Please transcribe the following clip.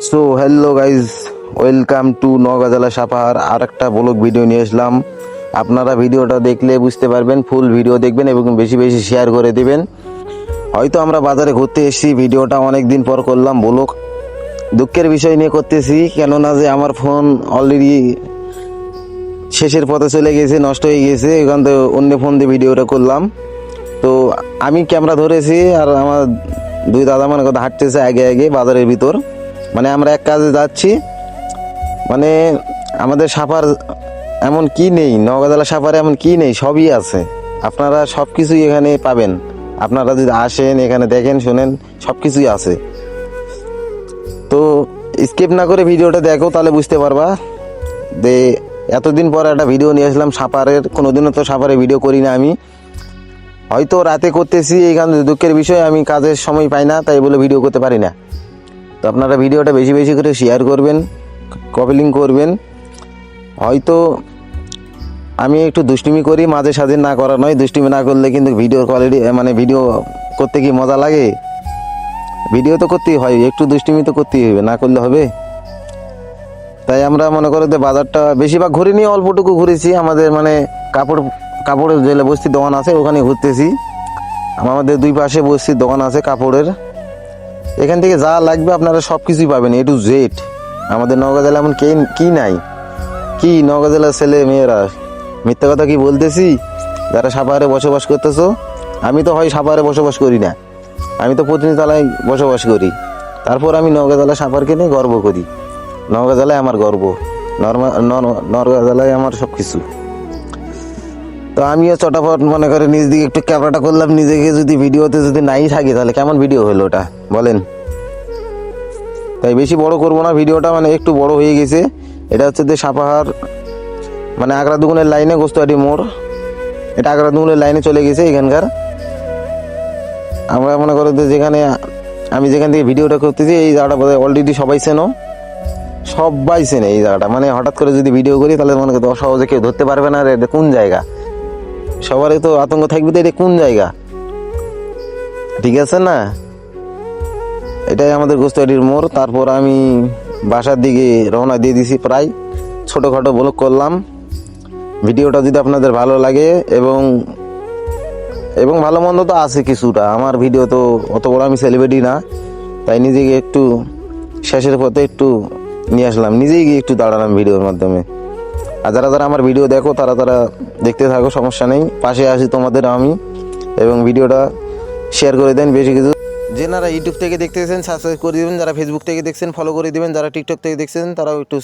So hello guys, welcome to Naogaon জেলা সাপাহার। আর একটা blog video নিয়ে আসলাম। আপনারা ভিডিওটা দেখলে বুঝতে পারবেন, ফুল ভিডিও দেখবেন এবং বেশি বেশি শেয়ার করে দিবেন। হয়তো আমরা বাজারে ঘুরতে এসেছি, ভিডিওটা অনেক দিন পর করলাম ব্লগ। দুঃখের বিষয় নিয়ে করতেছি, কেননা যে আমার ফোন অলরেডি শেষের পথে চলে গেছে, নষ্ট হয়ে গেছে। এখান থেকে অন্য ফোন দিয়ে ভিডিওটা করলাম। তো আমি ক্যামেরা ধরেছি আর আমার দুই দাদা মানে কথা হাঁটতেছে আগে আগে বাজারের ভিতর। মানে আমরা এক কাজে যাচ্ছি, মানে আমাদের সাপার এমন কি নেই, নওগাঁ জেলা সাপারে এমন কি নেই, সবই আছে। আপনারা সব কিছুই এখানে পাবেন। আপনারা যদি আসেন এখানে দেখেন শোনেন, সব কিছুই আছে। তো স্কিপ না করে ভিডিওটা দেখো, তাহলে বুঝতে পারবা যে এতদিন পর একটা ভিডিও নিয়ে আসলাম সাপারের। কোনোদিনও তো সাপারে ভিডিও করি না আমি, হয়তো রাতে করতেছি। এইখানে দুঃখের বিষয়, আমি কাজের সময় পাই না, তাই বলে ভিডিও করতে পারি না। তো আপনারা ভিডিওটা বেশি বেশি করে শেয়ার করবেন, কপি লিঙ্ক করবেন। হয়তো আমি একটু দুষ্টুমি করি, মাঝে সাঝে না করা নয়। দুষ্টুমি না করলে কিন্তু ভিডিওর কোয়ালিটি, মানে ভিডিও করতে কি মজা লাগে? ভিডিও তো করতেই হয়, একটু দুষ্টুমি তো করতেই হবে, না করলে হবে? তাই আমরা মনে করো যে বাজারটা বেশিরভাগ ঘুরিনি, অল্পটুকু ঘুরেছি। আমাদের মানে কাপড়ের যে বস্তির দোকান আছে ওখানে ঘুরতেছি। আমাদের দুই পাশে বস্তির দোকান আছে কাপড়ের। এখান থেকে যা লাগবে আপনারা সব কিছুই পাবেন, এ টু জেড। আমাদের নওগাঁ জেলা এমন কি নাই? কি নওগাঁ জেলার ছেলে মেয়েরা মিথ্যা কথা কি বলতেছি? যারা সাপাহারে বসবাস করতেছো, আমি তো হয় সাপাহারে বসবাস করি না, আমি তো পত্নীতলায় বসবাস করি। তারপর আমি নওগাঁ জেলা সাপাহারকে নিয়ে গর্ব করি। নওগাঁ জেলায় আমার গর্ব, নওগাঁ জেলায় আমার সব কিছু। তো আমিও চটাপট মনে করে নিজ দিকে একটু ক্যামেরাটা করলাম। নিজেকে যদি ভিডিওতে যদি নাই থাকি, তাহলে কেমন ভিডিও হলো ওটা বলেন? তাই বেশি বড় করবো না ভিডিওটা, মানে একটু বড় হয়ে গেছে। এটা হচ্ছে যে সাপাহার মানে আগ্রা দুগুনের লাইনে গোস্তাহাটি মোড়, এটা আগ্রা দুগুনের লাইনে চলে গেছে এখানকার। আমরা মনে করো যে যেখানে আমি যেখান থেকে ভিডিওটা করতেছি, এই জায়গাটা বোধহয় অলরেডি সবাই চেনো, সবাই চেনে এই জায়গাটা। মানে হঠাৎ করে যদি ভিডিও করি, তাহলে মনে করতে সহজে কেউ ধরতে পারবে না এটা কোন জায়গা। সবারই তো আতঙ্ক থাকবে তো এটা কোন জায়গা, ঠিক আছে না? এটাই আমাদের গোস্তাহাটির মোড়। তারপর আমি বাসার দিকে রওনা দিয়ে দিছি। প্রায় ছোটোখাটো ব্লগ করলাম। ভিডিওটা যদি আপনাদের ভালো লাগে এবং ভালো মন্দ তো আছে কিছুটা, আমার ভিডিও তো অত বড় আমি সেলিব্রিটি না, তাই নিজেকে একটু শেষের পথে একটু নিয়ে আসলাম, নিজেই গিয়ে একটু দাঁড়ালাম ভিডিওর মাধ্যমে। আর যারা যারা আমার ভিডিও দেখো, তারা দেখতে থাকো, সমস্যা নেই, পাশে আসি তোমাদের আমি। এবং ভিডিওটা শেয়ার করে দেন বেশি কিছু। যারা ইউটিউব থেকে দেখতেছেন সাবস্ক্রাইব করে দেবেন, যারা ফেসবুক থেকে দেখছেন ফলো করে দেবেন, যারা টিকটক থেকে দেখছেন তারাও একটু